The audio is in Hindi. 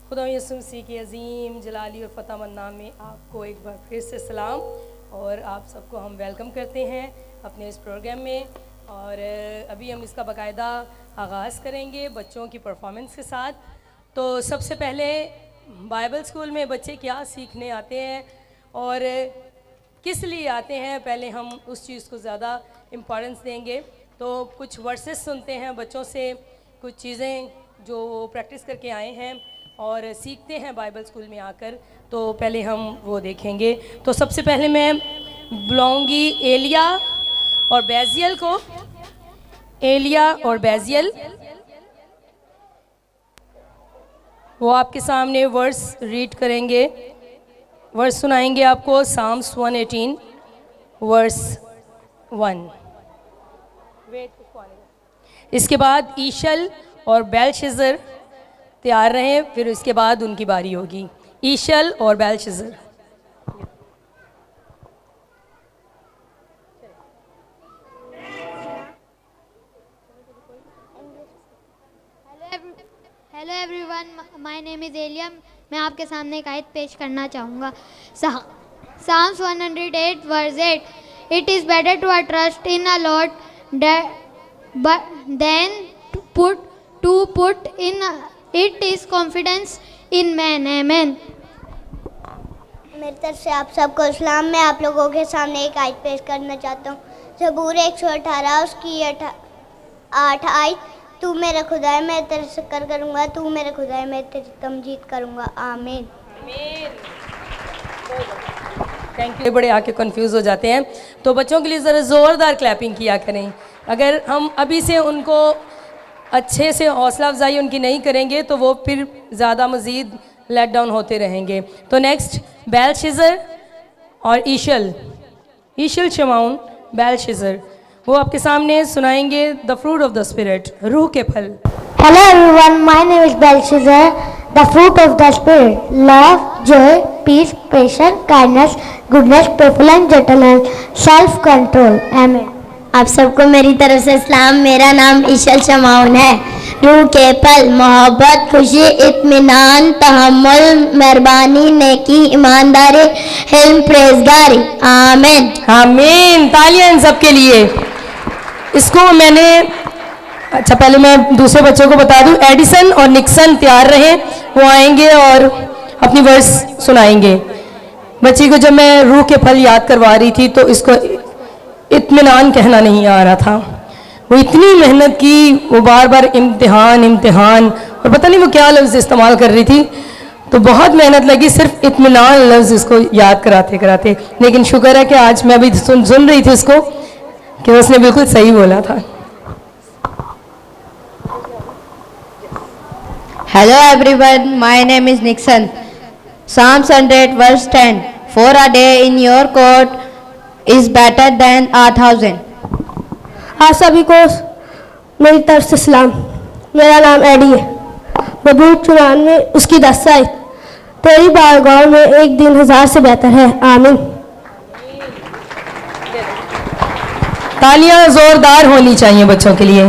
खुदा यसु मसीह के अज़ीम जलाली और फ़तहमंद नाम में आपको एक बार फिर से सलाम और आप सबको हम वेलकम करते हैं अपने इस प्रोग्राम में। और अभी हम इसका बाकायदा आगाज़ करेंगे बच्चों की परफॉर्मेंस के साथ। तो सबसे पहले बाइबल स्कूल में बच्चे क्या सीखने आते हैं और किस लिए आते हैं, पहले हम उस चीज़ को ज़्यादा इम्पोर्टेंस देंगे। तो कुछ वर्सेस सुनते हैं बच्चों से, कुछ चीज़ें जो वो प्रैक्टिस करके आए हैं और सीखते हैं बाइबल स्कूल में आकर। तो पहले हम वो देखेंगे। तो सबसे पहले मैं बुलाऊंगी एलिया और बैजियल को। एलिया और बैजियल वो आपके सामने वर्स रीड करेंगे, वर्स सुनाएंगे आपको। Psalms 118 verse 1। इसके बाद ईशल और बेलशज़र तैयार रहें, फिर उसके बाद उनकी बारी होगी। ईशल और Belshazzar. Hello everyone, my name is Elia. मैं आपके सामने एक आयत पेश करना चाहूँगा। Psalms 108 verse 8। It is better to trust in a Lord than to put in it is confidence in man. Amen। मेरी तरफ से आप सबको सलाम। मैं आप लोगों के सामने एक आयत पेश करना चाहता हूँ। ज़बूर 118 उसकी 8 आयत। तू मेरा खुदा है, मैं तेरे शुक्र करूँगा, तू मेरा खुदा है, मैं तेरी तमजीद करूँगा। आमीन। Thank you. बड़े आके कंफ्यूज हो जाते हैं, तो बच्चों के लिए ज़रा ज़ोरदार क्लैपिंग किया करें। अगर हम अभी से उनको अच्छे से हौसला अफजाई उनकी नहीं करेंगे तो वो फिर ज़्यादा मज़ीद लेट डाउन होते रहेंगे। तो नेक्स्ट बेलशज़र और ईशल शमाउन बेलशज़र वो आपके सामने सुनाएंगे the fruit of the spirit, रूह के फल। Hello everyone, my name is Belshazzar. The fruit of the spirit: love, joy, peace, patience, kindness, goodness, faithfulness, gentleness, self-control. Amen। आप सबको मेरी तरफ से सलाम। मेरा नाम ईशल शमाउन है। रूह के फल: मोहब्बत, खुशी, इत्मीनान, तहम्मुल, मेहरबानी, नेकी, ईमानदारी, हिल्म, परहेज़गारी। आमीन। आमीन। तालियां इन सब के लिए। इसको मैंने अच्छा पहले मैं दूसरे बच्चों को बता दूं, एडिसन और निक्सन तैयार रहें, वो आएंगे और अपनी वर्स सुनाएंगे। बच्ची को जब मैं रूह के फल याद करवा रही थी तो इसको इत्मीनान कहना नहीं आ रहा था। वो इतनी मेहनत की, वो बार बार इम्तिहान और पता नहीं वो क्या लफ्ज़ इस्तेमाल कर रही थी। तो बहुत मेहनत लगी सिर्फ इत्मीनान लफ्ज़ इसको याद कराते कराते। लेकिन शुक्र है कि आज मैं अभी सुन रही थी उसको कि उसने बिल्कुल सही बोला था। Hello everyone, my name is Nixon. Psalms 100 verse 10। For a day in your court is better than 1,000। आप सभी को मेरी तरफ से सलाम। मेरा नाम एडी है। मजबूत 94 उसकी 10 आयत। तेरी बारगाह में एक दिन 1000 से बेहतर है। आमीन। तालियां जोरदार होनी चाहिए बच्चों के लिए।